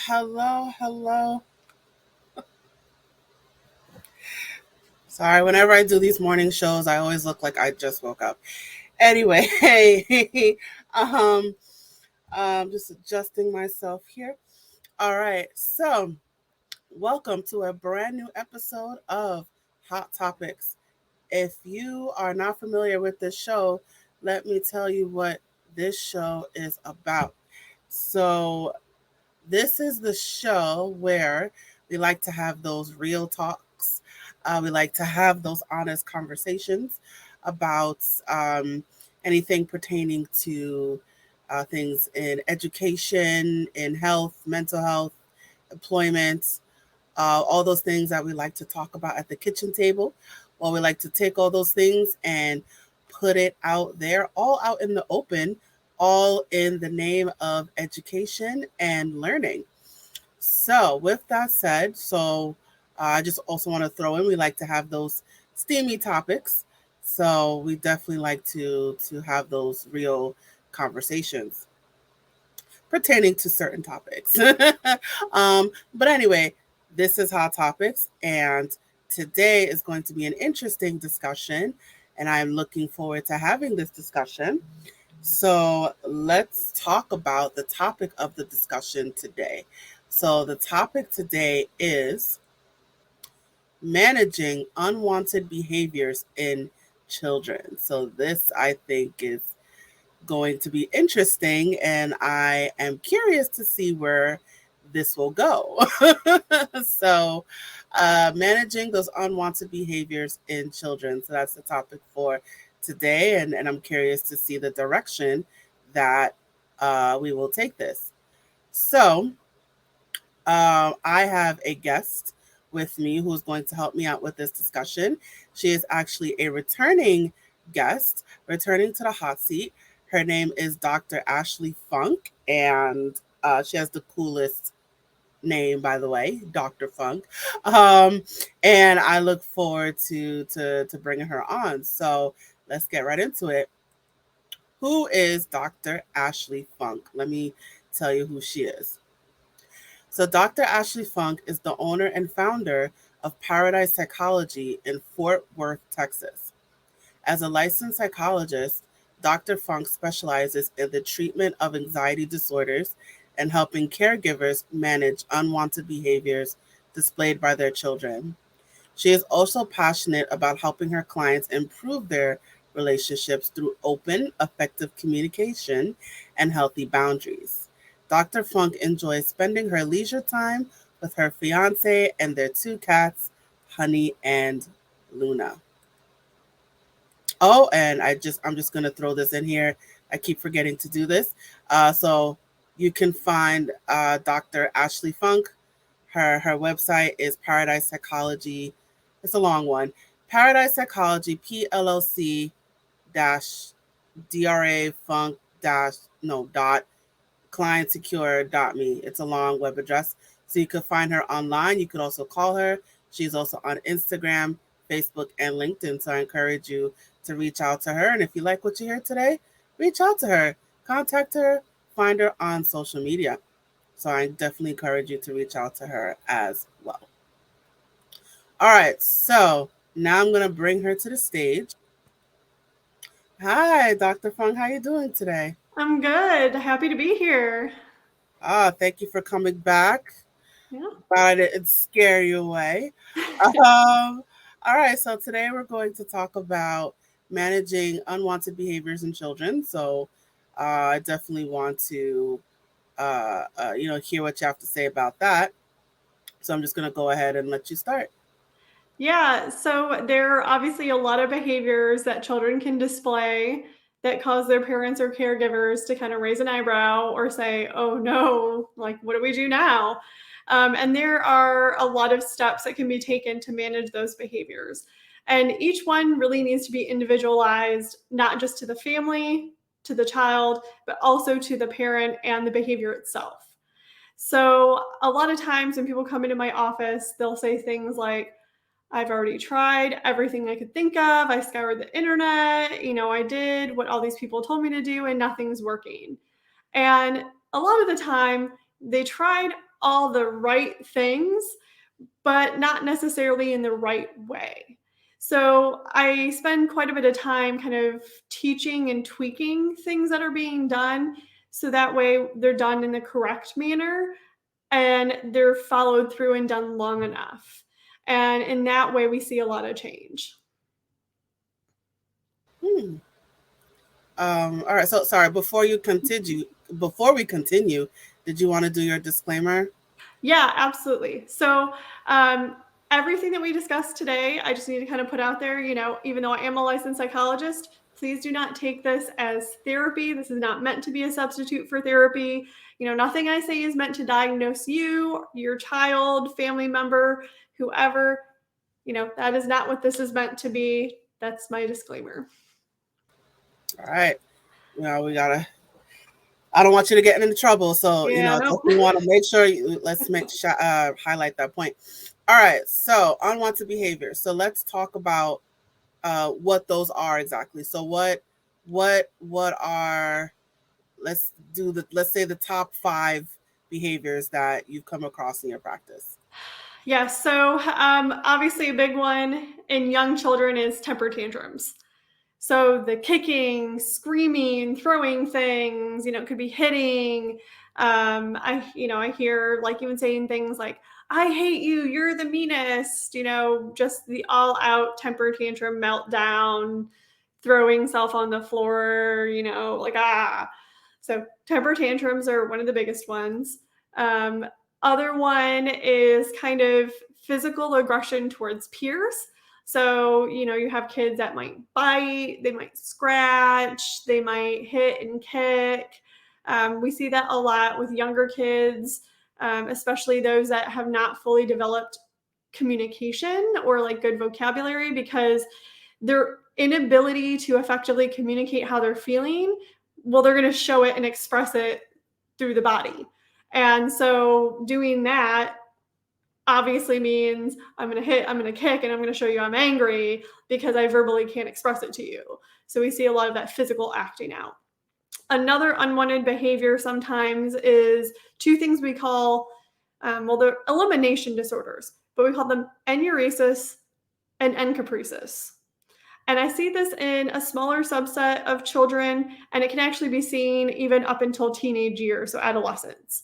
Hello. Sorry, whenever I do these morning shows, I always look like I just woke up. Anyway, hey, um, just adjusting myself here. All right, so welcome to a brand new episode of Hot Topics. If you are not familiar with this show, let me tell you what this show is about. So, this is the show where we like to have those real talks. We like to have those honest conversations about anything pertaining to things in education, in health, mental health, employment, all those things that we like to talk about at the kitchen table. Well, we like to take all those things and put it out there, all out in the open, all in the name of education and learning. So, with that said, I just also want to throw in we like to have those steamy topics. So, we definitely like to have those real conversations pertaining to certain topics. But anyway, this is Hot Topics, and today is going to be an interesting discussion, and I'm looking forward to having this discussion. So let's talk about the topic of the discussion today. So the topic today is managing unwanted behaviors in children. So this, I think, is going to be interesting, and I am curious to see where this will go. so, managing those unwanted behaviors in children. So, that's the topic for today, and I'm curious to see the direction that we will take this. So, I have a guest with me who's going to help me out with this discussion. She is actually a returning guest, returning to the hot seat. Her name is Dr. Ashley Funk, and she has the coolest name, by the way, Dr. Funk. Um, and I look forward to bringing her on. So let's get right into it. Who is Dr. Ashley Funk? Let me tell you who she is. So, Dr. Ashley Funk is the owner and founder of Paradise Psychology in Fort Worth, Texas. As a licensed psychologist, Dr. Funk specializes in the treatment of anxiety disorders and helping caregivers manage unwanted behaviors displayed by their children. She is also passionate about helping her clients improve their relationships through open, effective communication and healthy boundaries. Dr. Funk enjoys spending her leisure time with her fiance and their two cats, Honey and Luna. Oh, and I'm just gonna throw this in here. I keep forgetting to do this. So you can find Dr. Ashley Funk. Her website is Paradise Psychology. It's a long one. Paradise Psychology PLLC dash DRA Funk dash no dot clientsecure.me. It's a long web address. So you could find her online. You could also call her. She's also on Instagram, Facebook, and LinkedIn. So I encourage you to reach out to her. And if you like what you hear today, reach out to her, contact her, find her on social media. So I definitely encourage you to reach out to her as well. All right. So now I'm going to bring her to the stage. Hi, Dr. Fung. How you doing today? I'm good. Happy to be here. Thank you for coming back. Yeah. Glad I didn't scare you away. Um, all right, so today we're going to talk about managing unwanted behaviors in children. So I definitely want to, hear what you have to say about that. So I'm just going to go ahead and let you start. Yeah. So there are obviously a lot of behaviors that children can display that cause their parents or caregivers to kind of raise an eyebrow or say, oh no, like, what do we do now? And there are a lot of steps that can be taken to manage those behaviors. And each one really needs to be individualized, not just to the family, to the child, but also to the parent and the behavior itself. So a lot of times when people come into my office, they'll say things like, I've already tried everything I could think of. I scoured the internet. I did what all these people told me to do, and nothing's working. And a lot of the time, they tried all the right things, but not necessarily in the right way. So I spend quite a bit of time kind of teaching and tweaking things that are being done so that way they're done in the correct manner and they're followed through and done long enough. And in that way, we see a lot of change. Hmm. All right. So sorry. Before we continue, did you want to do your disclaimer? Yeah, absolutely. So, um, everything that we discussed today, I just need to kind of put out there, even though I am a licensed psychologist, please do not take this as therapy. This is not meant to be a substitute for therapy. Nothing I say is meant to diagnose you, your child, family member, whoever. That is not what this is meant to be. That's my disclaimer. All right. We gotta. I don't want you to get into trouble, so Yeah, no. definitely want to make sure. Highlight that point. All right. So unwanted behavior. So let's talk about what those are exactly. So what are let's say the top 5 behaviors that you've come across in your practice. Yeah, so obviously a big one in young children is temper tantrums. So the kicking, screaming, throwing things, it could be hitting. I hear like even saying things like, I hate you, you're the meanest, just the all out temper tantrum meltdown, throwing self on the floor, like, ah. So temper tantrums are one of the biggest ones. Um, Other one is kind of physical aggression towards peers. So, you have kids that might bite, they might scratch, they might hit and kick. We see that a lot with younger kids, especially those that have not fully developed communication or like good vocabulary because their inability to effectively communicate how they're feeling, well, they're going to show it and express it through the body. And so doing that obviously means I'm going to hit, I'm going to kick, and I'm going to show you I'm angry because I verbally can't express it to you. So we see a lot of that physical acting out. Another unwanted behavior sometimes is two things we call, they're elimination disorders, but we call them enuresis and encapresis. And I see this in a smaller subset of children, and it can actually be seen even up until teenage years, so adolescence.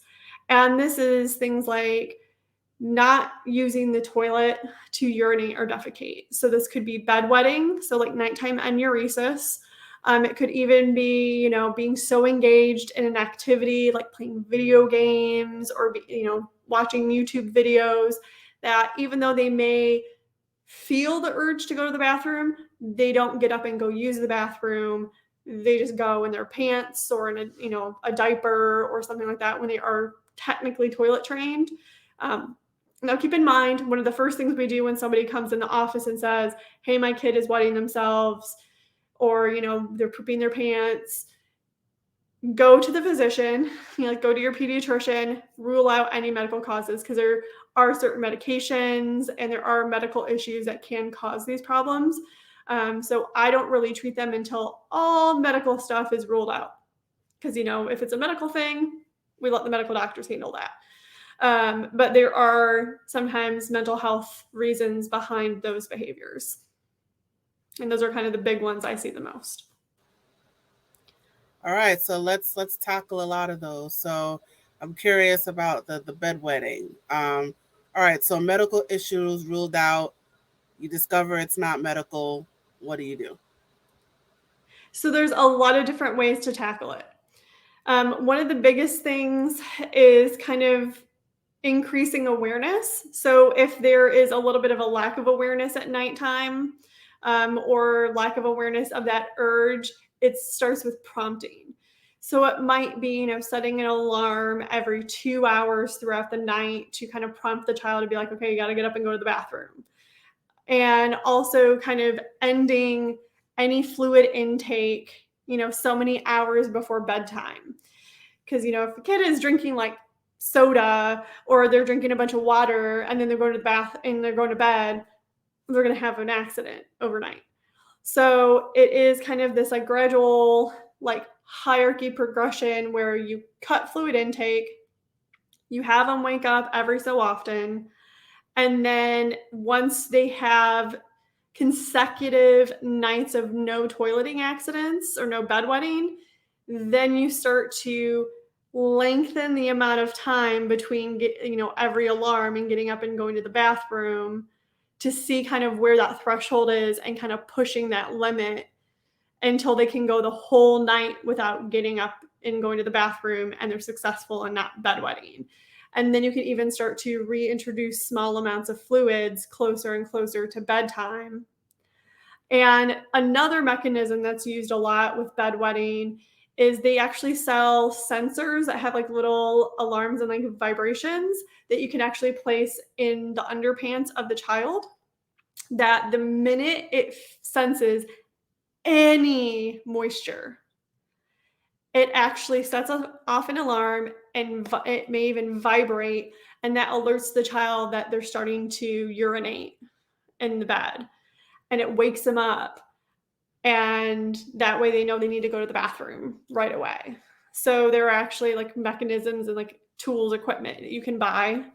And this is things like not using the toilet to urinate or defecate. So this could be bedwetting, so like nighttime enuresis. It could even be, being so engaged in an activity like playing video games or, watching YouTube videos that even though they may feel the urge to go to the bathroom, they don't get up and go use the bathroom. They just go in their pants or in a diaper or something like that when they are technically toilet trained. Now, keep in mind, one of the first things we do when somebody comes in the office and says, hey, my kid is wetting themselves or, they're pooping their pants, go to the physician, go to your pediatrician, rule out any medical causes because there are certain medications and there are medical issues that can cause these problems. So I don't really treat them until all medical stuff is ruled out because, if it's a medical thing, we let the medical doctors handle that. But there are sometimes mental health reasons behind those behaviors. And those are kind of the big ones I see the most. All right, so let's tackle a lot of those. So I'm curious about the bedwetting. All right, so medical issues ruled out. You discover it's not medical. What do you do? So there's a lot of different ways to tackle it. One of the biggest things is kind of increasing awareness. So if there is a little bit of a lack of awareness at nighttime or lack of awareness of that urge, it starts with prompting. So it might be, setting an alarm every 2 hours throughout the night to kind of prompt the child to be like, okay, you got to get up and go to the bathroom. And also kind of ending any fluid intake, so many hours before bedtime. Because, if a kid is drinking like soda or they're drinking a bunch of water and then they're going to the bath and they're going to bed, they're going to have an accident overnight. So it is kind of this like gradual like hierarchy progression where you cut fluid intake, You have them wake up every so often. And then once they have consecutive nights of no toileting accidents or no bedwetting, then you start to lengthen the amount of time between every alarm and getting up and going to the bathroom to see kind of where that threshold is and kind of pushing that limit until they can go the whole night without getting up and going to the bathroom and they're successful in not bedwetting. And then you can even start to reintroduce small amounts of fluids closer and closer to bedtime. And another mechanism that's used a lot with bedwetting is they actually sell sensors that have like little alarms and like vibrations that you can actually place in the underpants of the child, that the minute it senses any moisture, it actually sets off an alarm, and it may even vibrate, and that alerts the child that they're starting to urinate in the bed, and it wakes them up, and that way they know they need to go to the bathroom right away. So there are actually like mechanisms and like tools, equipment that you can buy.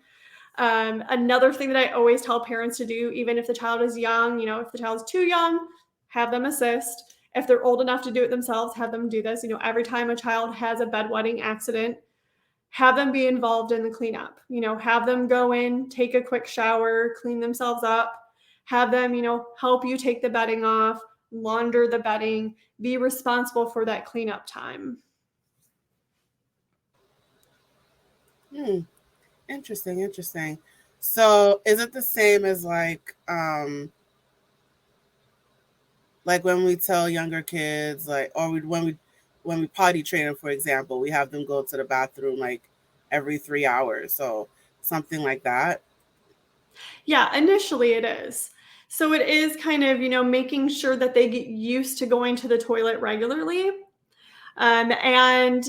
Another thing that I always tell parents to do, even if the child is young, if the child is too young, have them assist. If they're old enough to do it themselves, have them do this. Every time a child has a bedwetting accident, have them be involved in the cleanup. Have them go in, take a quick shower, clean themselves up, have them, help you take the bedding off, launder the bedding, be responsible for that cleanup time. Interesting, interesting. So is it the same as like when we tell younger kids, like, or when we potty train them, for example, we have them go to the bathroom like every 3 hours, so something like that? Yeah, initially it is. So it is kind of, making sure that they get used to going to the toilet regularly. And,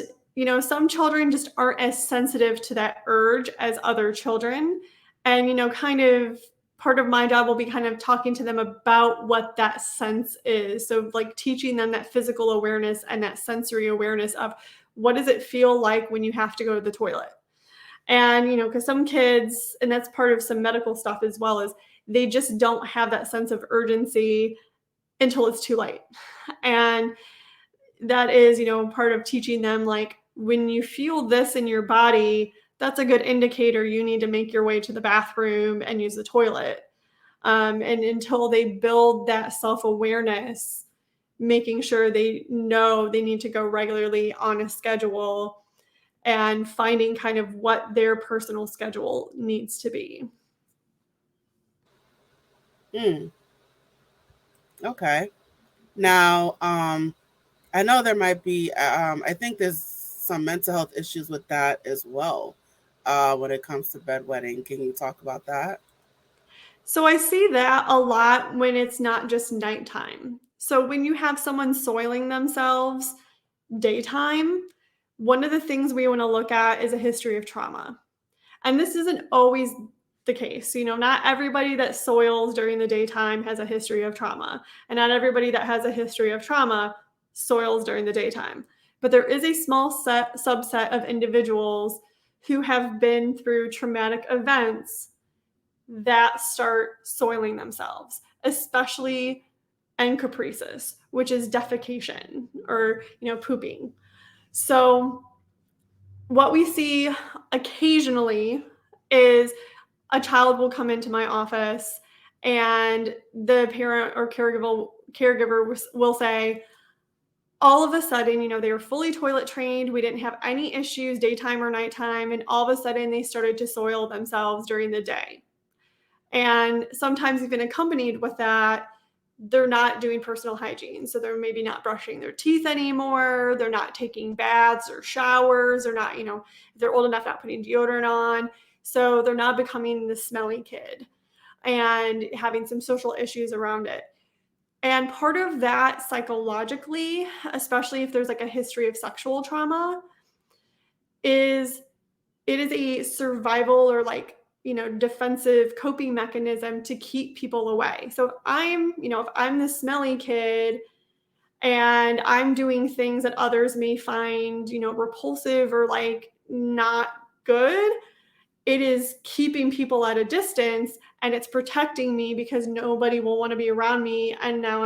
some children just aren't as sensitive to that urge as other children. And, kind of part of my job will be kind of talking to them about what that sense is. So, like teaching them that physical awareness and that sensory awareness of what does it feel like when you have to go to the toilet. And, because some kids, and that's part of some medical stuff as well, is they just don't have that sense of urgency until it's too late. And that is, part of teaching them, like, when you feel this in your body, that's a good indicator you need to make your way to the bathroom and use the toilet. And until they build that self-awareness, making sure they know they need to go regularly on a schedule and finding kind of what their personal schedule needs to be. Hmm. Okay. Now, I know there might be, I think there's some mental health issues with that as well, when it comes to bedwetting. Can you talk about that? So I see that a lot when it's not just nighttime. So when you have someone soiling themselves daytime, one of the things we want to look at is a history of trauma. And this isn't always the case. Not everybody that soils during the daytime has a history of trauma, and not everybody that has a history of trauma soils during the daytime. But there is a small subset of individuals who have been through traumatic events that start soiling themselves, especially encopresis, which is defecation or, pooping. So what we see occasionally is a child will come into my office and the parent or caregiver will say, all of a sudden, they were fully toilet trained. We didn't have any issues daytime or nighttime. And all of a sudden they started to soil themselves during the day. And sometimes even accompanied with that, they're not doing personal hygiene. So they're maybe not brushing their teeth anymore. They're not taking baths or showers. They're not, if they're old enough, not putting deodorant on. So they're not becoming the smelly kid and having some social issues around it. And part of that psychologically, especially if there's like a history of sexual trauma, is it is a survival or like, defensive coping mechanism to keep people away. So if I'm the smelly kid and I'm doing things that others may find, repulsive or like not good, it is keeping people at a distance, and it's protecting me because nobody will want to be around me. And now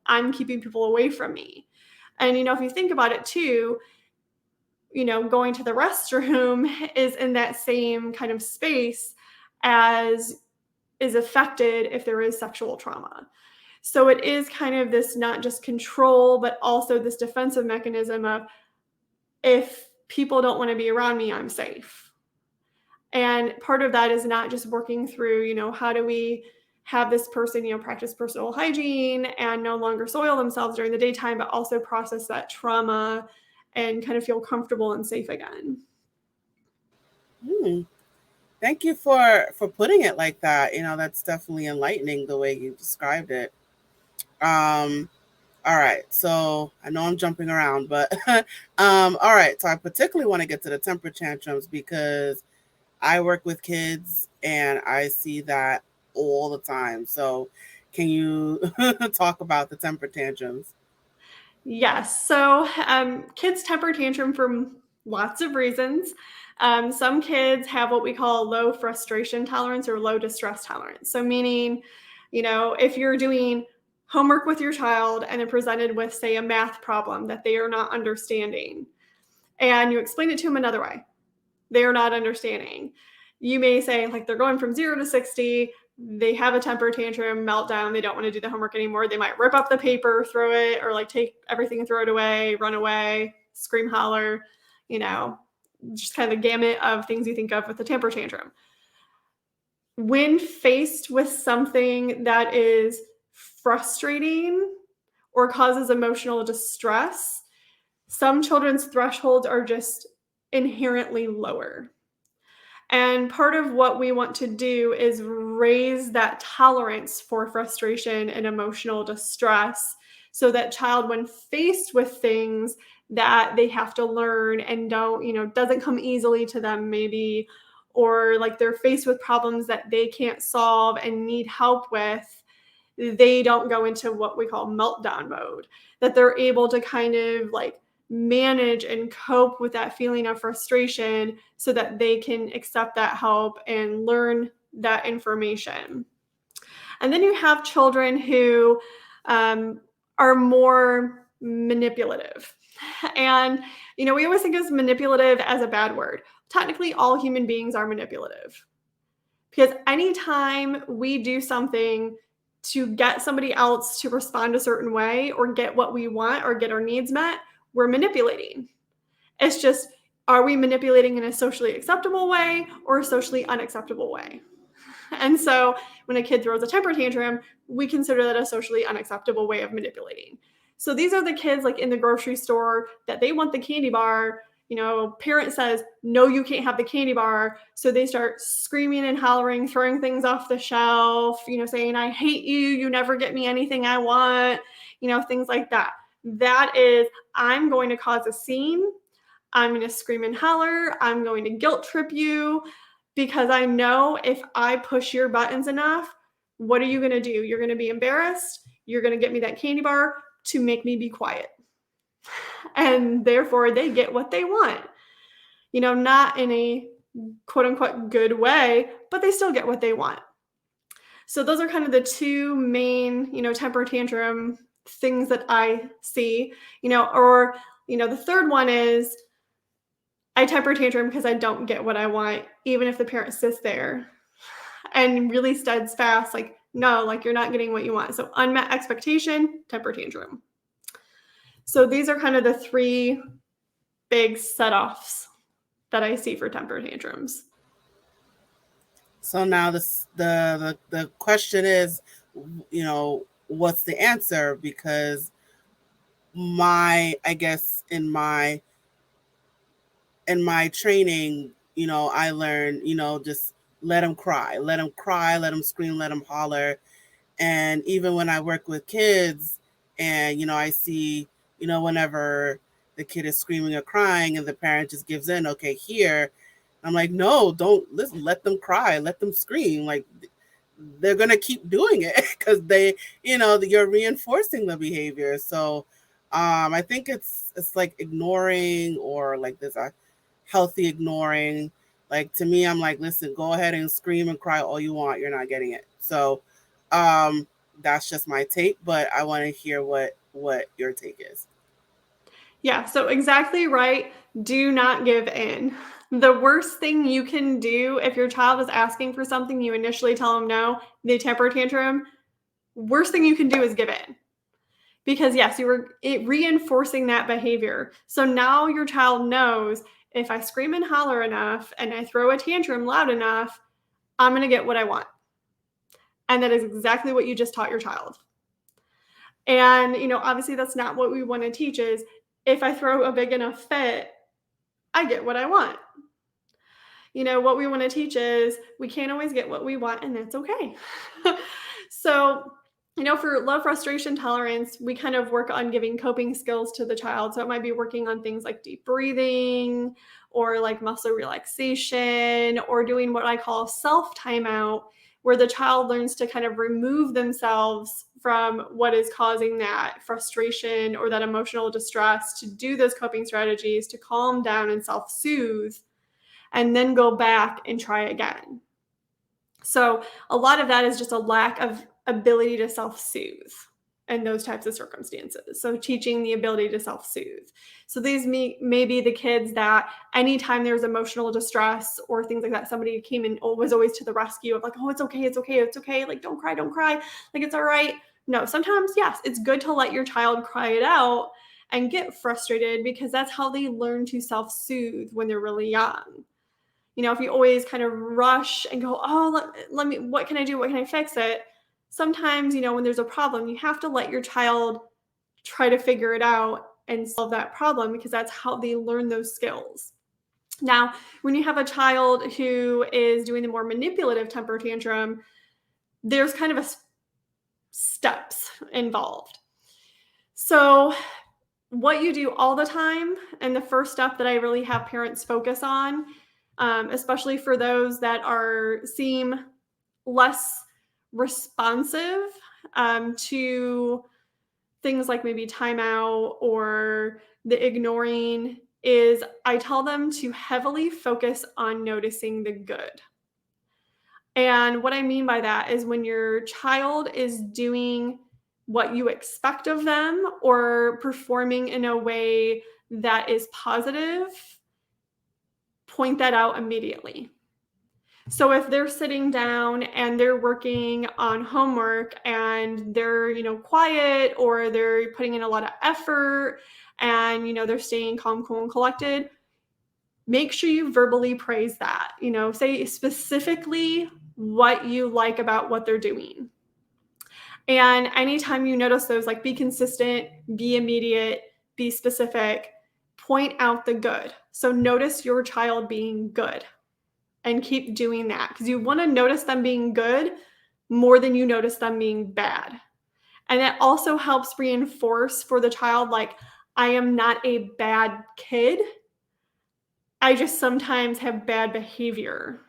I'm keeping people away from me. And, if you think about it too, going to the restroom is in that same kind of space as is affected if there is sexual trauma. So it is kind of this not just control, but also this defensive mechanism of, if people don't want to be around me, I'm safe. And part of that is not just working through, how do we have this person, practice personal hygiene and no longer soil themselves during the daytime, but also process that trauma and kind of feel comfortable and safe again. Thank you for putting it like that. That's definitely enlightening the way you described it. All right. So I know I'm jumping around, but all right. So I particularly want to get to the temper tantrums because I work with kids and I see that all the time. So can you talk about the temper tantrums? Yes. So kids temper tantrum for lots of reasons. Some kids have what we call low frustration tolerance or low distress tolerance. So meaning, if you're doing homework with your child and they're presented with, say, a math problem that they are not understanding, and you explain it to them another way, they are not understanding. You may say, like, they're going from 0 to 60, they have a temper tantrum, meltdown, they don't want to do the homework anymore. They might rip up the paper, throw it, or like take everything and throw it away, run away, scream, holler, just kind of the gamut of things you think of with a temper tantrum. When faced with something that is frustrating or causes emotional distress, some children's thresholds are just inherently lower. And part of what we want to do is raise that tolerance for frustration and emotional distress so that child, when faced with things that they have to learn and doesn't come easily to them maybe, or like they're faced with problems that they can't solve and need help with, they don't go into what we call meltdown mode, that they're able to kind of like manage and cope with that feeling of frustration so that they can accept that help and learn that information. And then you have children who are more manipulative. And, we always think of manipulative as a bad word. Technically, all human beings are manipulative. Because anytime we do something to get somebody else to respond a certain way or get what we want or get our needs met, we're manipulating. It's just, are we manipulating in a socially acceptable way or a socially unacceptable way? And so when a kid throws a temper tantrum, we consider that a socially unacceptable way of manipulating. So these are the kids like in the grocery store that they want the candy bar. Parent says, no, you can't have the candy bar. So they start screaming and hollering, throwing things off the shelf, saying, I hate you. You never get me anything I want, things like that. That is, I'm going to cause a scene. I'm going to scream and holler. I'm going to guilt trip you because I know if I push your buttons enough, what are you going to do? You're going to be embarrassed. You're going to get me that candy bar to make me be quiet. And therefore they get what they want, not in a quote unquote good way, but they still get what they want. So those are kind of the two main, temper tantrum things that I see, or, the third one is I temper tantrum because I don't get what I want, even if the parent sits there and really steadfast, like, no, like you're not getting what you want. So unmet expectation, temper tantrum. So these are kind of the three big set-offs that I see for temper tantrums. So now the question is, what's the answer? Because I guess in my training, I learned, just let them cry, let them scream, let them holler. And even when I work with kids and, I see, whenever the kid is screaming or crying and the parent just gives in, okay, here, I'm like, no, don't listen, let them cry, let them scream. Like they're going to keep doing it because you're reinforcing the behavior. So I think it's like ignoring, or like there's a healthy ignoring. Like, to me, I'm like, listen, go ahead and scream and cry all you want. You're not getting it. So um, that's just my take, but I want to hear what your take is. Yeah, so exactly right. Do not give in. The worst thing you can do if your child is asking for something, you initially tell them no, they temper tantrum, worst thing you can do is give in. Because yes, you were reinforcing that behavior. So now your child knows, if I scream and holler enough and I throw a tantrum loud enough, I'm going to get what I want. And that is exactly what you just taught your child. And, obviously that's not what we want to teach is, if I throw a big enough fit, I get what I want. What we want to teach is, we can't always get what we want, and that's okay. So, for low frustration tolerance, we kind of work on giving coping skills to the child. So it might be working on things like deep breathing, or like muscle relaxation, or doing what I call self timeout, where the child learns to kind of remove themselves from what is causing that frustration or that emotional distress, to do those coping strategies to calm down and self soothe, and then go back and try again. So a lot of that is just a lack of ability to self-soothe in those types of circumstances. So teaching the ability to self-soothe. So these may be the kids that anytime there's emotional distress or things like that, somebody came and was always to the rescue of like, oh, it's okay, it's okay, it's okay. Like, don't cry, like, it's all right. No, sometimes, yes, it's good to let your child cry it out and get frustrated, because that's how they learn to self-soothe when they're really young. If you always kind of rush and go, oh, let me, what can I do? What can I fix it? Sometimes, when there's a problem, you have to let your child try to figure it out and solve that problem, because that's how they learn those skills. Now, when you have a child who is doing the more manipulative temper tantrum, there's kind of steps involved. So what you do all the time, and the first step that I really have parents focus on, especially for those that seem less responsive to things like maybe timeout or the ignoring, is I tell them to heavily focus on noticing the good. And what I mean by that is, when your child is doing what you expect of them or performing in a way that is positive, point that out immediately. So if they're sitting down and they're working on homework and they're, quiet, or they're putting in a lot of effort and, they're staying calm, cool, and collected, make sure you verbally praise that. Say specifically what you like about what they're doing. And anytime you notice those, like, be consistent, be immediate, be specific, point out the good. So notice your child being good and keep doing that, because you want to notice them being good more than you notice them being bad. And it also helps reinforce for the child, like, I am not a bad kid. I just sometimes have bad behavior.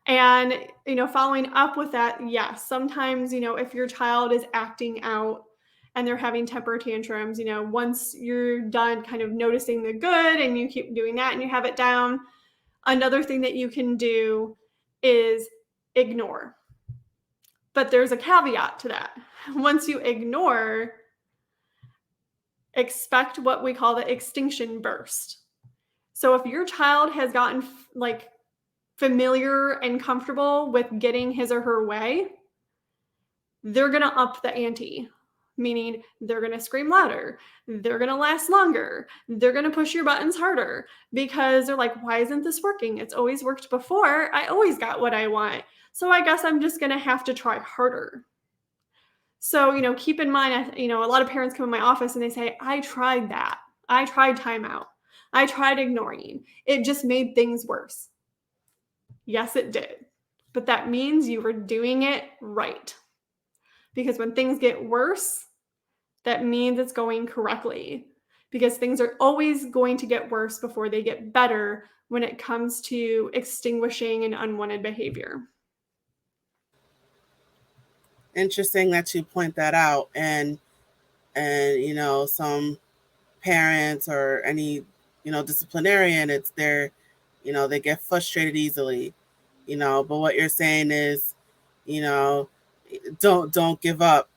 And, following up with that, yes, sometimes, if your child is acting out and they're having temper tantrums, once you're done kind of noticing the good and you keep doing that and you have it down, another thing that you can do is ignore. But there's a caveat to that. Once you ignore, expect what we call the extinction burst. So if your child has gotten like familiar and comfortable with getting his or her way, they're going to up the ante, meaning they're going to scream louder, they're going to last longer, they're going to push your buttons harder, because they're like, why isn't this working? It's always worked before. I always got what I want. So I guess I'm just going to have to try harder. So, keep in mind, a lot of parents come in my office and they say, I tried that. I tried timeout. I tried ignoring. It just made things worse. Yes, it did. But that means you were doing it right. Because when things get worse, that means it's going correctly. Because things are always going to get worse before they get better when it comes to extinguishing an unwanted behavior. Interesting that you point that out. And some parents or any disciplinarian, it's They get frustrated easily. But what you're saying is, you know, don't give up.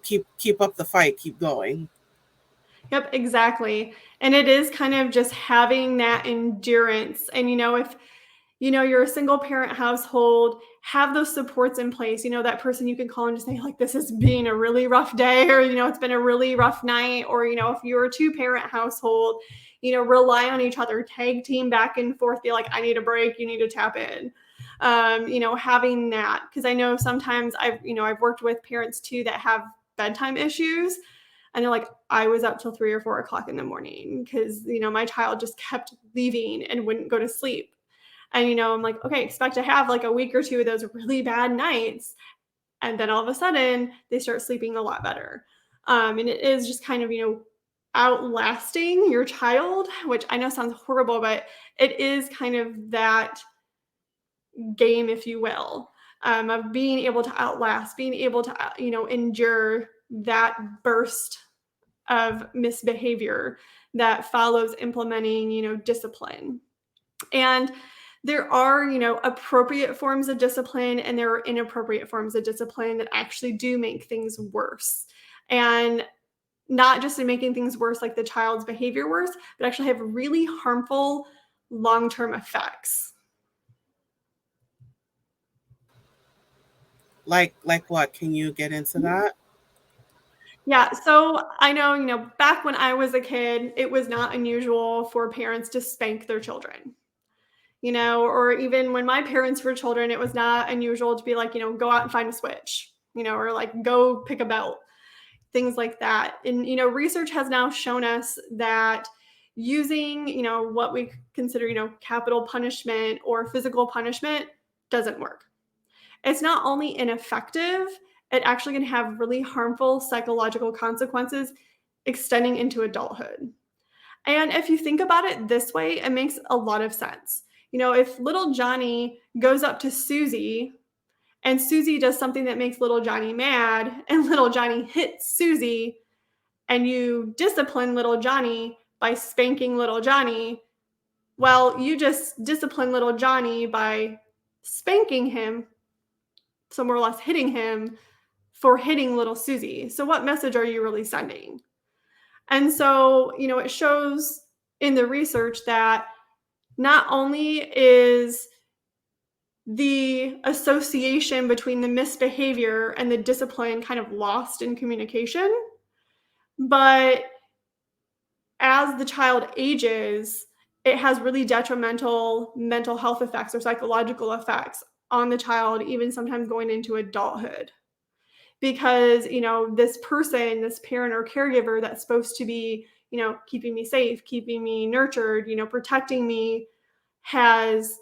Keep up the fight, keep going. Yep, exactly. And it is kind of just having that endurance. And, if you're a single parent household, have those supports in place. That person you can call and just say, like, this has been a really rough day, or, it's been a really rough night. Or, if you're a two-parent household, rely on each other, tag team back and forth, be like, I need a break, you need to tap in. Having that, because I know sometimes I've worked with parents too that have bedtime issues, and they're like, I was up till 3 or 4 o'clock in the morning because, my child just kept leaving and wouldn't go to sleep. And, I'm like, okay, expect to have like a week or two of those really bad nights. And then all of a sudden they start sleeping a lot better. And it is just kind of, outlasting your child, which I know sounds horrible, but it is kind of that game, if you will, of being able to outlast, being able to, endure that burst of misbehavior that follows implementing, discipline. And there are, appropriate forms of discipline and there are inappropriate forms of discipline that actually do make things worse. And not just in making things worse, like the child's behavior worse, but actually have really harmful long-term effects. Like what? Can you get into that? Yeah, so I know, back when I was a kid, it was not unusual for parents to spank their children. Or even when my parents were children, it was not unusual to be like, go out and find a switch, or like go pick a belt, things like that. And, research has now shown us that using, what we consider, capital punishment or physical punishment doesn't work. It's not only ineffective, it actually can have really harmful psychological consequences extending into adulthood. And if you think about it this way, it makes a lot of sense. If little Johnny goes up to Susie and Susie does something that makes little Johnny mad and little Johnny hits Susie and you discipline little Johnny by spanking little Johnny, well, you just discipline little Johnny by spanking him, so more or less hitting him for hitting little Susie. So what message are you really sending? And so, it shows in the research that not only is the association between the misbehavior and the discipline kind of lost in communication, but as the child ages, it has really detrimental mental health effects or psychological effects on the child, even sometimes going into adulthood. Because, this person, this parent or caregiver that's supposed to be, keeping me safe, keeping me nurtured, protecting me, has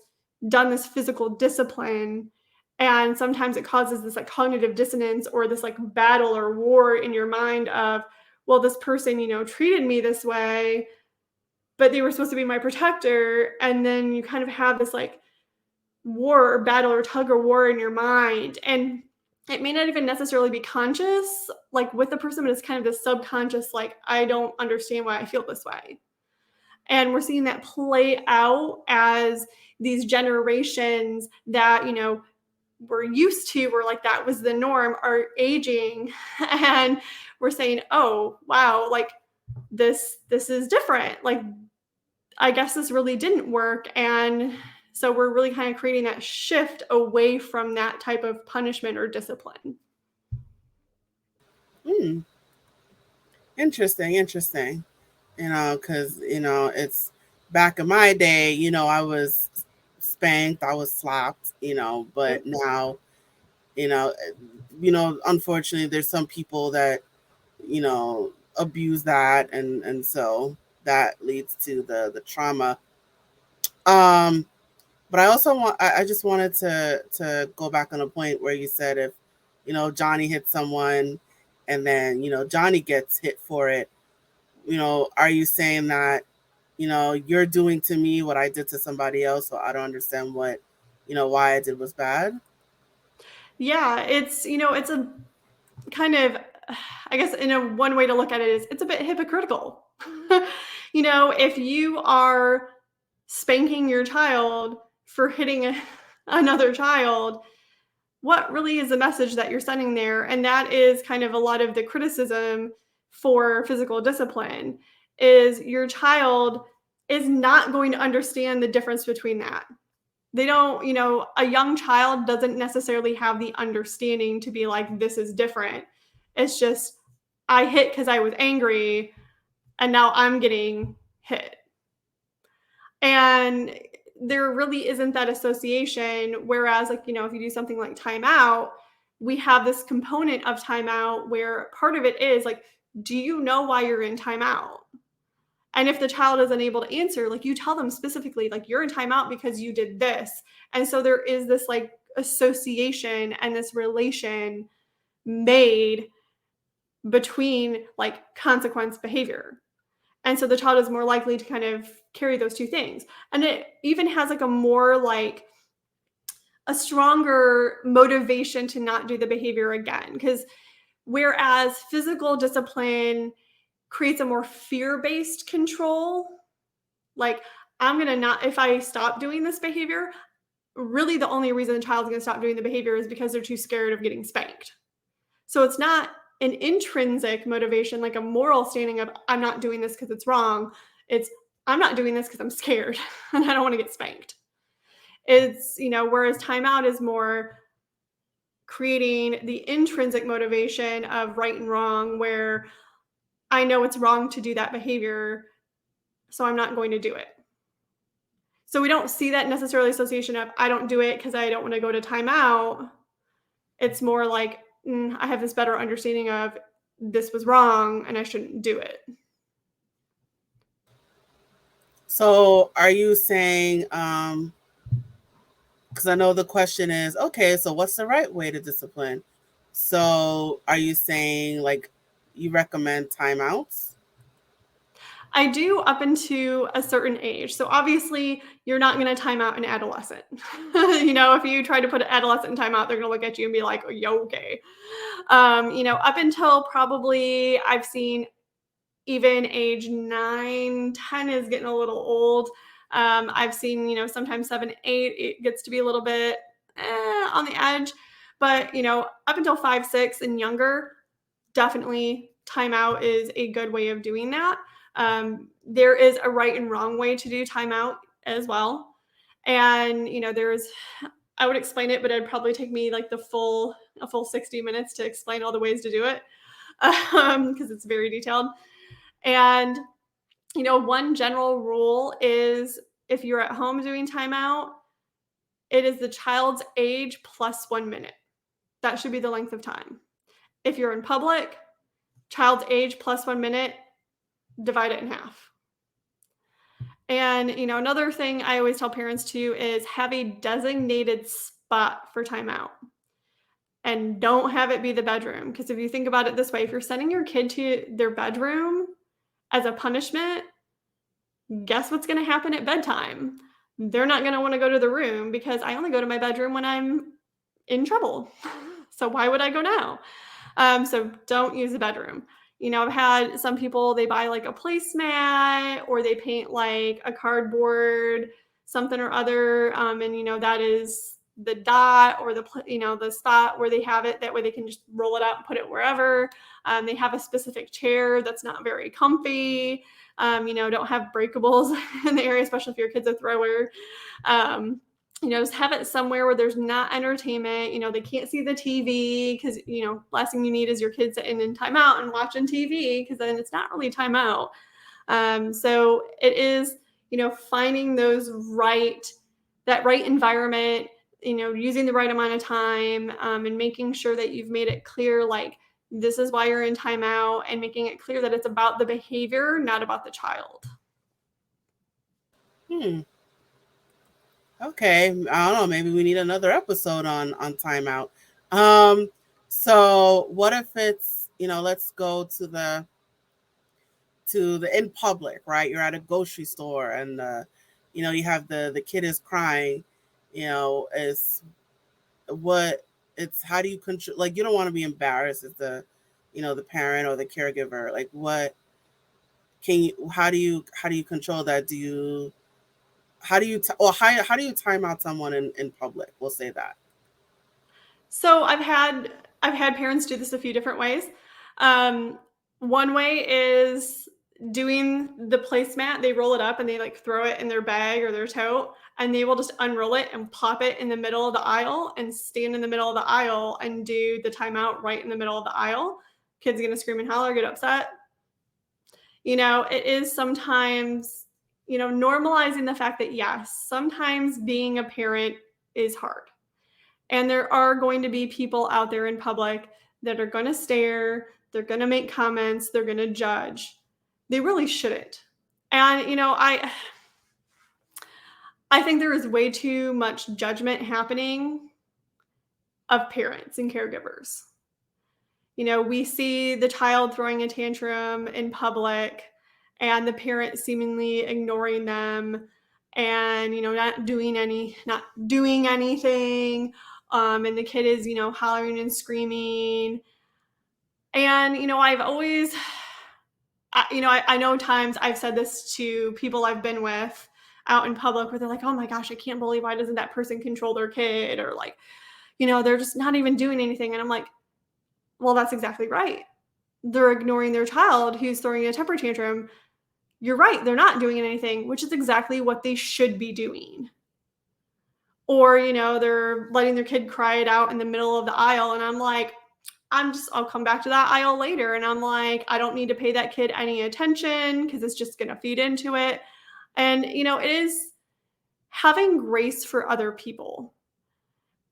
done this physical discipline. And sometimes it causes this like cognitive dissonance or this like battle or war in your mind of, well, this person, treated me this way, but they were supposed to be my protector. And then you kind of have this like war or battle or tug or war in your mind. And it may not even necessarily be conscious, like with the person, but it's kind of this subconscious, like, I don't understand why I feel this way. And we're seeing that play out as these generations that, we're used to, where like that was the norm, are aging. And we're saying, oh, wow, like this is different. Like, I guess this really didn't work. And so we're really kind of creating that shift away from that type of punishment or discipline. Hmm. Interesting, interesting. Because, it's back in my day, I was spanked, I was slapped, but Yep. now, you know, unfortunately, there's some people that, abuse that, and so that leads to the trauma. Um, but I just wanted to go back on a point where you said if, Johnny hit someone and then, Johnny gets hit for it, are you saying that, you're doing to me what I did to somebody else, so I don't understand what, why I did was bad? Yeah, it's a kind of, I guess, in a one way to look at it is it's a bit hypocritical. If you are spanking your child for hitting another child, what really is the message that you're sending there? And that is kind of a lot of the criticism for physical discipline, is your child is not going to understand the difference between that. They don't, a young child doesn't necessarily have the understanding to be like, this is different. It's just, I hit because I was angry and now I'm getting hit. And there really isn't that association. Whereas, like, if you do something like timeout, we have this component of timeout where part of it is like, do you know why you're in timeout? And if the child is unable to answer, like, you tell them specifically, like, you're in timeout because you did this. And so there is this like association and this relation made between like consequence behavior. And so the child is more likely to kind of carry those two things. And it even has like a more like a stronger motivation to not do the behavior again. Because whereas physical discipline creates a more fear-based control, like, I'm going to not, if I stop doing this behavior, really the only reason the child's going to stop doing the behavior is because they're too scared of getting spanked. So it's not an intrinsic motivation, like a moral standing of, I'm not doing this because it's wrong. It's, I'm not doing this because I'm scared and I don't want to get spanked. It's, whereas timeout is more creating the intrinsic motivation of right and wrong, where I know it's wrong to do that behavior, so I'm not going to do it. So we don't see that necessarily association of, I don't do it because I don't want to go to timeout. It's more like, I have this better understanding of, this was wrong and I shouldn't do it. So are you saying, because I know the question is, okay, so what's the right way to discipline? So are you saying like you recommend timeouts? I do up into a certain age. So obviously, you're not going to time out an adolescent. If you try to put an adolescent in timeout, they're going to look at you and be like, "Oh, you okay?" Up until probably I've seen even age 9, 10 is getting a little old. I've seen, sometimes 7, 8, it gets to be a little bit on the edge. But, up until 5, 6 and younger, definitely timeout is a good way of doing that. There is a right and wrong way to do timeout as well. And, I would explain it, but it'd probably take me like a full 60 minutes to explain all the ways to do it, because it's very detailed. And, one general rule is, if you're at home doing timeout, it is the child's age plus 1 minute. That should be the length of time. If you're in public, child's age plus 1 minute, divide it in half. And, another thing I always tell parents too is have a designated spot for timeout. And don't have it be the bedroom. Because if you think about it this way, if you're sending your kid to their bedroom as a punishment, guess what's going to happen at bedtime? They're not going to want to go to the room, because I only go to my bedroom when I'm in trouble. So why would I go now? So don't use the bedroom. I've had some people, they buy like a placemat, or they paint like a cardboard something or other. And that is the dot, or the spot where they have it. That way they can just roll it out and put it wherever. They have a specific chair that's not very comfy. Don't have breakables in the area, especially if your kid's a thrower. Just have it somewhere where there's not entertainment. They can't see the TV, because, last thing you need is your kids sitting in timeout and watching TV, because then it's not really timeout. So it is, finding that right environment, using the right amount of time, and making sure that you've made it clear, like, this is why you're in timeout, and making it clear that it's about the behavior, not about the child. Okay, I don't know. Maybe we need another episode on timeout. So what if it's, let's go to the in public, right? You're at a grocery store and you have the kid is crying. Is what it's how do you control? Like, you don't want to be embarrassed as the the parent or the caregiver. Like, what can you? How do you control that? Do you how do you how do you time out someone in public? We'll say that. So I've had parents do this a few different ways. Um, One way is doing the placemat. They roll it up and they like throw it in their bag or their tote, and they will just unroll it and pop it in the middle of the aisle and stand in the middle of the aisle and do the timeout right in the middle of the aisle. Kids gonna scream and holler, get upset. It is sometimes, normalizing the fact that yes, sometimes being a parent is hard. And there are going to be people out there in public that are going to stare, they're going to make comments, they're going to judge. They really shouldn't. And I think there is way too much judgment happening of parents and caregivers. We see the child throwing a tantrum in public and the parent seemingly ignoring them and not doing anything, and the kid is hollering and screaming. And I've always I know times I've said this to people I've been with out in public where they're like, oh my gosh, I can't believe, why doesn't that person control their kid, or like, they're just not even doing anything. And I'm like, well, that's exactly right. They're ignoring their child who's throwing a temper tantrum. You're right, they're not doing anything, which is exactly what they should be doing. Or, they're letting their kid cry it out in the middle of the aisle. And I'm like, I'll come back to that aisle later. And I'm like, I don't need to pay that kid any attention because it's just going to feed into it. And, it is having grace for other people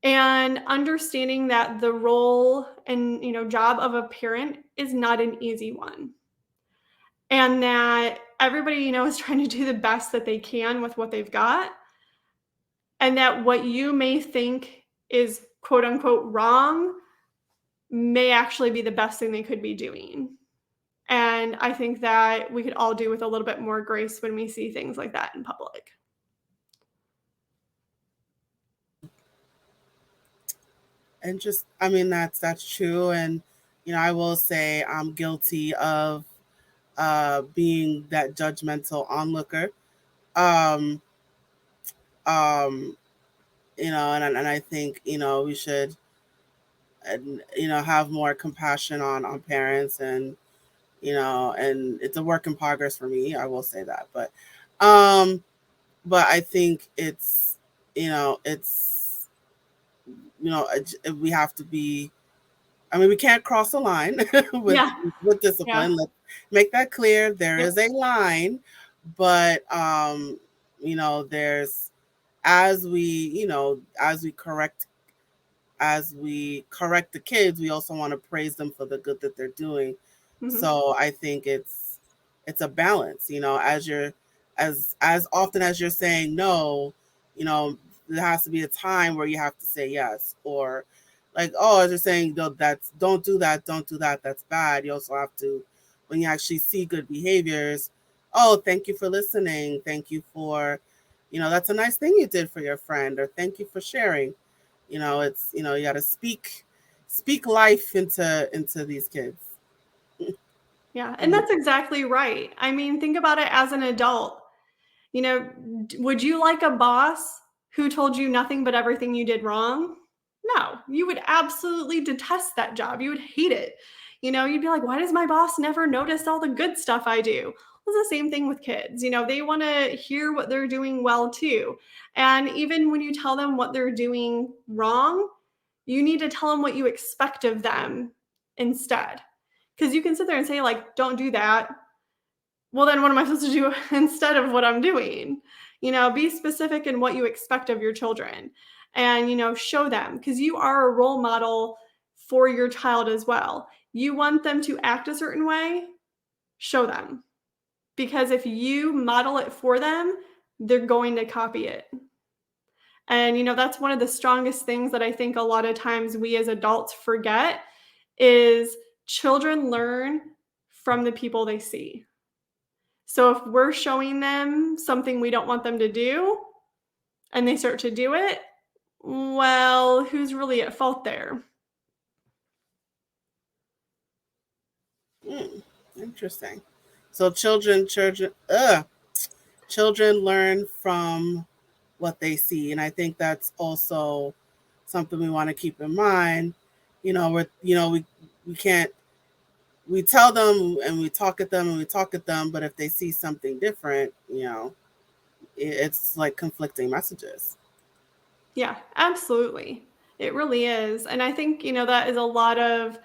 and understanding that the role and, job of a parent is not an easy one. And that everybody, is trying to do the best that they can with what they've got. And that what you may think is quote unquote wrong may actually be the best thing they could be doing. And I think that we could all do with a little bit more grace when we see things like that in public. And just, I mean, that's true. And I will say I'm guilty of being that judgmental onlooker. Um, um, and I think we should have more compassion on parents, and and it's a work in progress for me. I will say that, um, but I think it's we have to be. I mean, we can't cross the line with Yeah. with Yeah. discipline. Let's make that clear. There Yep. is a line, but there's as we as we correct the kids, we also want to praise them for the good that they're doing. Mm-hmm. So I think it's a balance, as you're as often as you're saying no, you know, there has to be a time where you have to say yes. Or like, oh, as you're saying, no, that's don't do that, that's bad. You also have to, when you actually see good behaviors, oh, thank you for listening. Thank you for, that's a nice thing you did for your friend, or thank you for sharing. It's, you got to speak life into these kids. Yeah. And that's exactly right. I mean, think about it as an adult. Would you like a boss who told you nothing but everything you did wrong? No, you would absolutely detest that job. You would hate it. You'd be like, why does my boss never notice all the good stuff I do? Well, it's the same thing with kids. They want to hear what they're doing well too. And even when you tell them what they're doing wrong, you need to tell them what you expect of them instead. Because you can sit there and say, like, don't do that. Well, then what am I supposed to do instead of what I'm doing? Be specific in what you expect of your children and, show them, because you are a role model for your child as well. You want them to act a certain way, show them. Because if you model it for them, they're going to copy it. And, that's one of the strongest things that I think a lot of times we as adults forget is children learn from the people they see. So if we're showing them something we don't want them to do and they start to do it, well, who's really at fault there? Interesting. So children, children learn from what they see, and I think that's also something we want to keep in mind. We can't, we tell them and we talk at them and we talk at them, but if they see something different, it's like conflicting messages. Yeah, absolutely. It really is. And I think, that is a lot of,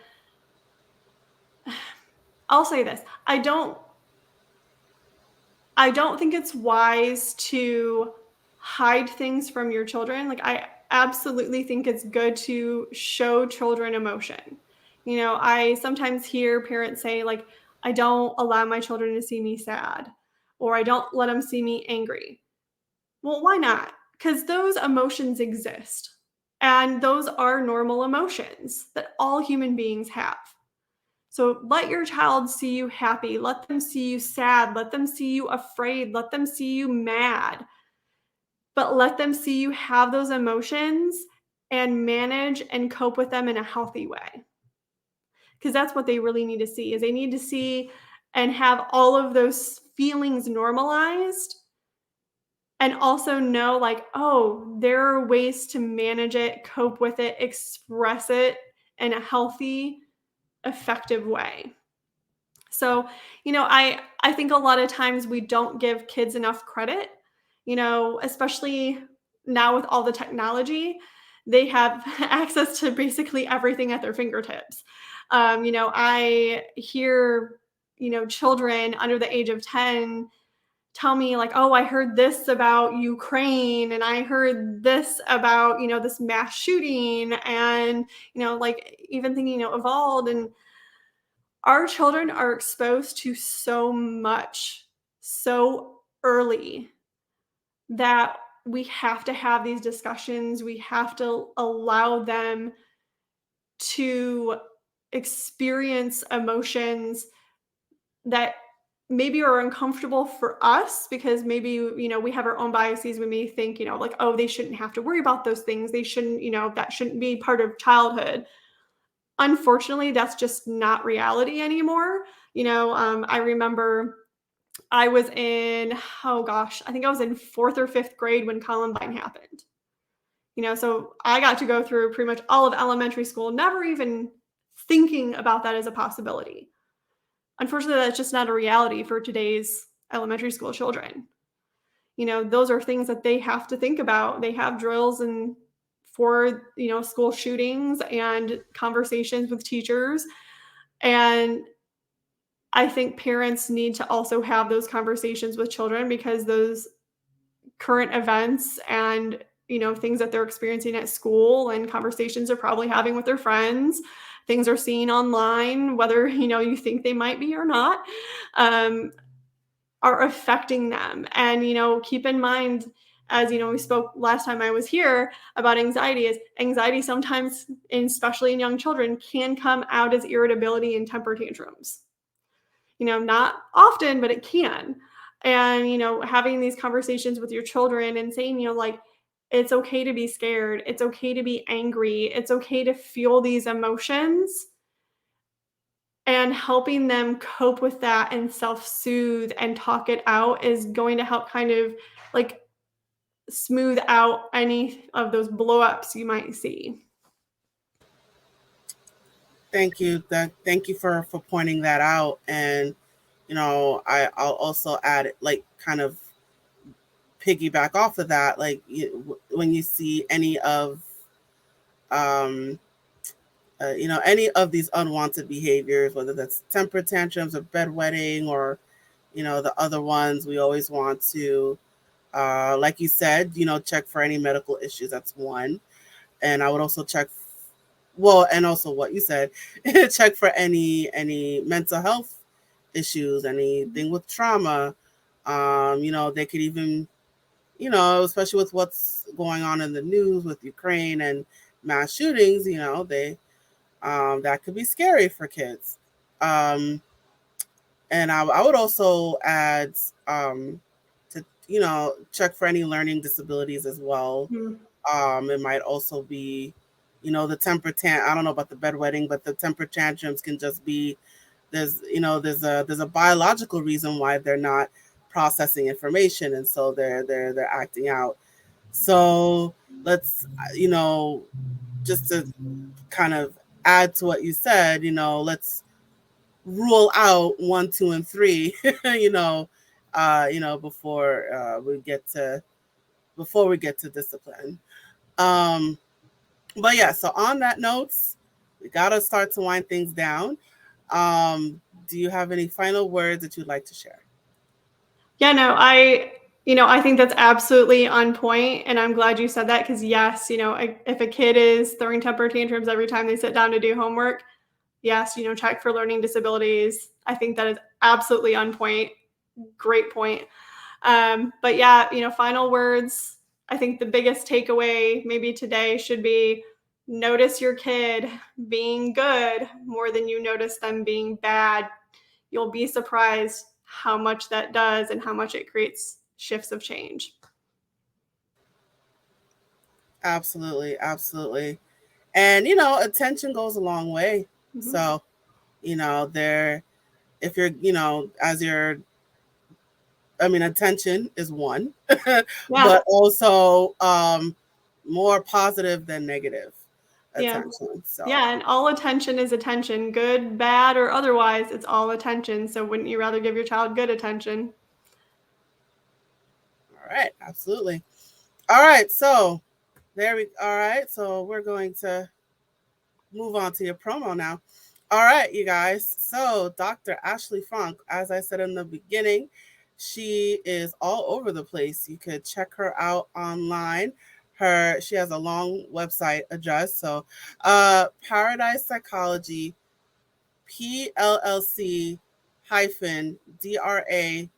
I'll say this. I don't think it's wise to hide things from your children. Like, I absolutely think it's good to show children emotion. I sometimes hear parents say, like, I don't allow my children to see me sad, or I don't let them see me angry. Well, why not? Because those emotions exist. And those are normal emotions that all human beings have. So let your child see you happy. Let them see you sad. Let them see you afraid. Let them see you mad. But let them see you have those emotions and manage and cope with them in a healthy way. Because that's what they really need to see, is they need to see and have all of those feelings normalized, and also know, like, oh, there are ways to manage it, cope with it, express it in a healthy, effective way. So, I think a lot of times we don't give kids enough credit, especially now with all the technology. They have access to basically everything at their fingertips. I hear, children under the age of 10 tell me, like, oh, I heard this about Ukraine, and I heard this about, this mass shooting, and, like, even thinking, evolved. And our children are exposed to so much so early that we have to have these discussions. We have to allow them to experience emotions that maybe are uncomfortable for us, because maybe, we have our own biases. We may think, like, oh, they shouldn't have to worry about those things. They shouldn't, that shouldn't be part of childhood. Unfortunately, that's just not reality anymore. I remember I was in, oh gosh, I think I was in fourth or fifth grade when Columbine happened. So I got to go through pretty much all of elementary school, never even thinking about that as a possibility. Unfortunately, that's just not a reality for today's elementary school children. Those are things that they have to think about. They have drills and for, school shootings and conversations with teachers. And I think parents need to also have those conversations with children, because those current events and, things that they're experiencing at school and conversations they're probably having with their friends, things they're seeing online, whether, you think they might be or not, are affecting them. And, keep in mind, as we spoke last time I was here about anxiety, is anxiety sometimes, especially in young children, can come out as irritability and temper tantrums. Not often, but it can. And, having these conversations with your children and saying, like, it's okay to be scared. It's okay to be angry. It's okay to feel these emotions, and helping them cope with that and self-soothe and talk it out is going to help kind of, like, smooth out any of those blow-ups you might see. Thank you. Thank you for pointing that out. And I'll also add, like, kind of piggyback off of that. Like, when you see any of any of these unwanted behaviors, whether that's temper tantrums or bedwetting, or the other ones, we always want to, like you said, check for any medical issues. That's one. And I would also check, well, and also what you said, check for any mental health issues, anything with trauma. They could even, especially with what's going on in the news with Ukraine and mass shootings, they that could be scary for kids. Um, and I would also add, to check for any learning disabilities as well. Mhm. It might also be, the I don't know about the bedwetting, but the temper tantrums can just be, there's a biological reason why they're not processing information, and so they're acting out. So let's, just to kind of add to what you said, let's rule out 1, 2, and 3, before we get to discipline. Um, but yeah, so on that notes, we gotta start to wind things down. Do you have any final words that you'd like to share? Yeah, no, I think that's absolutely on point, and I'm glad you said that because yes, if a kid is throwing temper tantrums every time they sit down to do homework, yes, check for learning disabilities. I think that is absolutely on point. Great point. But yeah, final words. I think the biggest takeaway maybe today should be notice your kid being good more than you notice them being bad. You'll be surprised how much that does and how much it creates shifts of change. Absolutely, absolutely. And attention goes a long way. Mm-hmm. So, there, if you're, as you're, attention is one, Yeah. but also more positive than negative Yeah. attention. So, Yeah. And all attention is attention, good, bad, or otherwise, it's all attention. So wouldn't you rather give your child good attention? all right, absolutely. All right, so all right, so we're going to move on to your promo now. All right, you guys. So, Dr. Ashley Funk, as I said in the beginning, she is all over the place. You could check her out online. She has a long website address. So, Paradise Psychology, PLLC hyphen DRA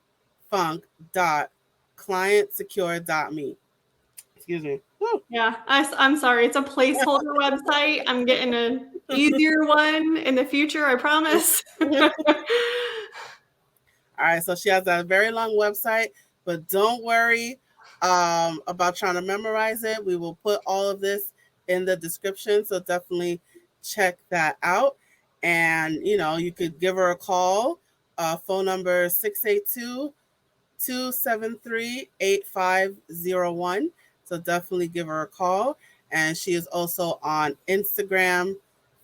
Funk dot clientsecure.me. Excuse me. Woo. Yeah, I'm sorry. It's a placeholder website. I'm getting an easier one in the future, I promise. All right, so she has a very long website, but don't worry about trying to memorize it. We will put all of this in the description, so definitely check that out. And you could give her a call. Phone number 682-273-8501. So definitely give her a call. And she is also on Instagram,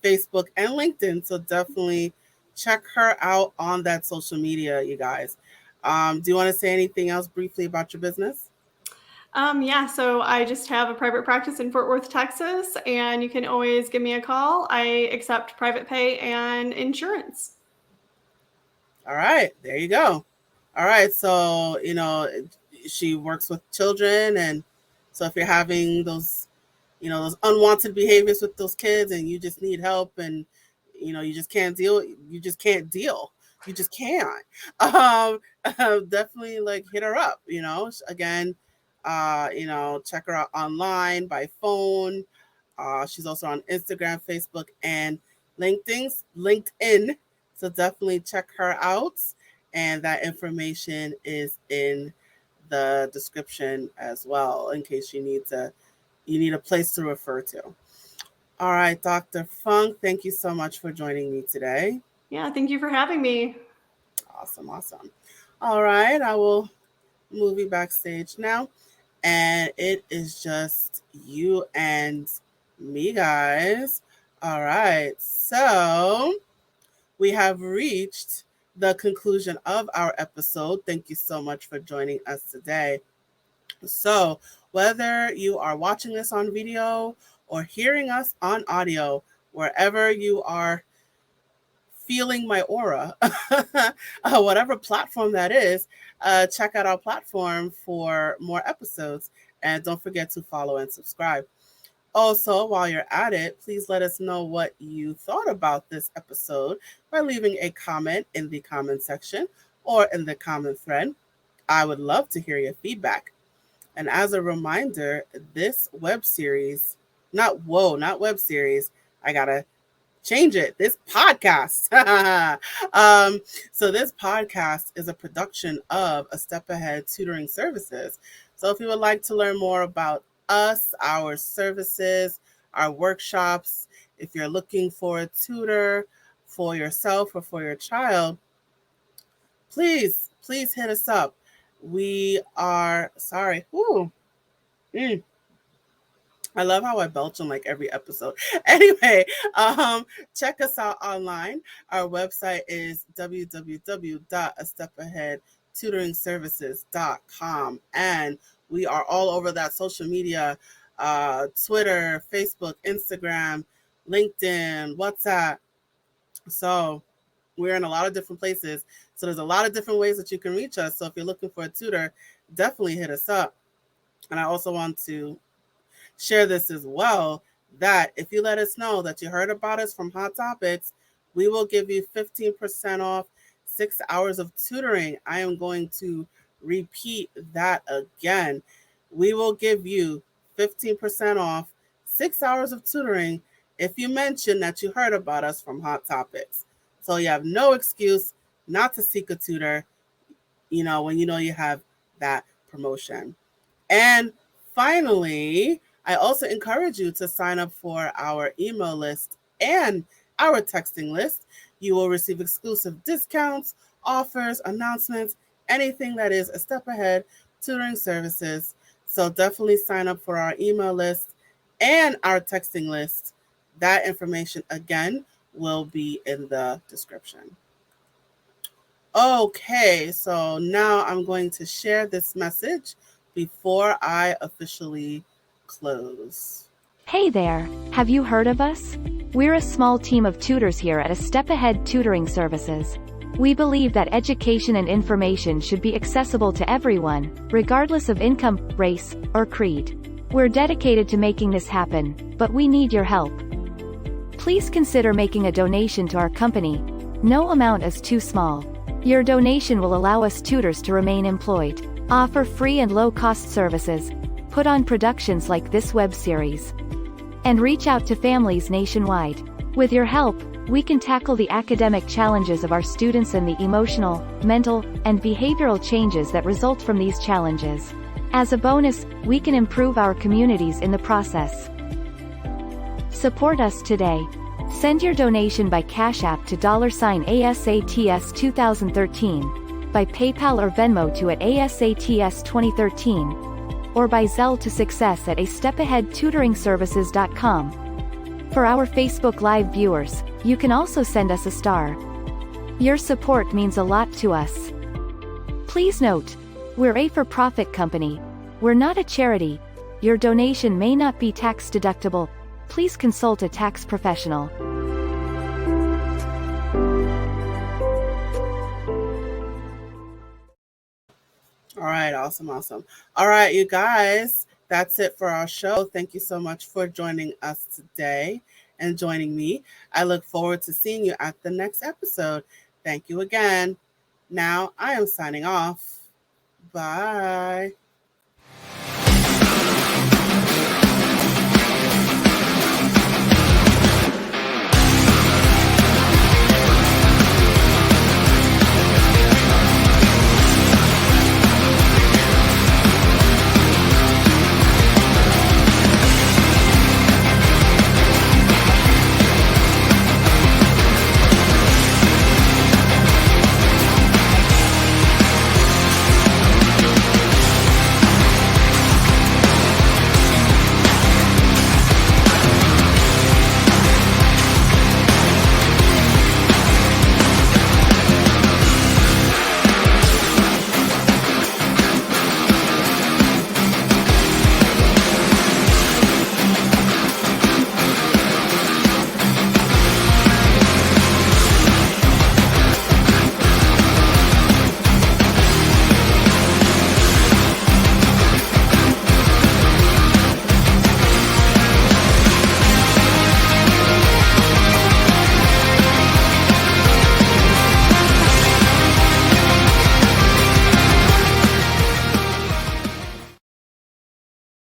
Facebook, and LinkedIn. So definitely check her out on that social media, you guys. Do you want to say anything else briefly about your business? Yeah, so I just have a private practice in Fort Worth, Texas, and you can always give me a call. I accept private pay and insurance. All right, there you go. All right, so she works with children, and so if you're having those unwanted behaviors with those kids, and you just need help, and you just can't deal, you just can't deal, you just can't. Um, Definitely like hit her up. Again, check her out online by phone. She's also on Instagram, Facebook, and LinkedIn. So definitely check her out. And that information is in the description as well, in case you need a place to refer to. All right, Dr. Funk, thank you so much for joining me today. Yeah, thank you for having me. Awesome, awesome. All right, I will move you backstage now. And it is just you and me, guys. All right, so we have reached the conclusion of our episode. Thank you so much for joining us today. So, whether you are watching this on video or hearing us on audio, wherever you are feeling my aura, whatever platform that is, check out our platform for more episodes. And don't forget to follow and subscribe. Also, while you're at it, please let us know what you thought about this episode by leaving a comment in the comment section or in the comment thread. I would love to hear your feedback. And as a reminder, this web series, not web series, I gotta change it. This podcast. So this podcast is a production of A Step Ahead Tutoring Services. So if you would like to learn more about us, our services, our workshops, if you're looking for a tutor for yourself or for your child, please hit us up. we are sorry. Ooh. I love how I belch on like every episode. Anyway, check us out online. Our website is www.astepaheadtutoringservices.com. And we are all over that social media, Twitter, Facebook, Instagram, LinkedIn, WhatsApp. So we're in a lot of different places. So there's a lot of different ways that you can reach us. So if you're looking for a tutor, definitely hit us up. And I also want to share this as well, that if you let us know that you heard about us from Hot Topics, we will give you 15% off 6 hours of tutoring. I am going to repeat that again. We will give you 15% off 6 hours of tutoring if you mention that you heard about us from Hot Topics. So you have no excuse not to seek a tutor, when you know you have that promotion. And finally, I also encourage you to sign up for our email list and our texting list. You will receive exclusive discounts, offers, announcements, anything that is a step ahead tutoring services. So definitely sign up for our email list and our texting list. That information, again, will be in the description. Okay, so now I'm going to share this message before I officially close. Hey there, have you heard of us? We're a small team of tutors here at A Step Ahead Tutoring Services. We believe that education and information should be accessible to everyone, regardless of income, race, or creed. We're dedicated to making this happen, but we need your help. Please consider making a donation to our company. No amount is too small. Your donation will allow us tutors to remain employed, offer free and low-cost services, put on productions like this web series, and reach out to families nationwide. With your help, we can tackle the academic challenges of our students and the emotional, mental, and behavioral changes that result from these challenges. As a bonus, we can improve our communities in the process. Support us today. Send your donation by Cash App to $ASATS2013, by PayPal or Venmo to @ASATS2013, or by Zelle to success@astepaheadtutoringservices.com. For our Facebook Live viewers, you can also send us a star. Your support means a lot to us. Please note, we're a for-profit company. We're not a charity. Your donation may not be tax deductible. Please consult a tax professional. All right, awesome. All right, you guys, that's it for our show. Thank you so much for joining us today and joining me. I look forward to seeing you at the next episode. Thank you again. Now I am signing off. Bye.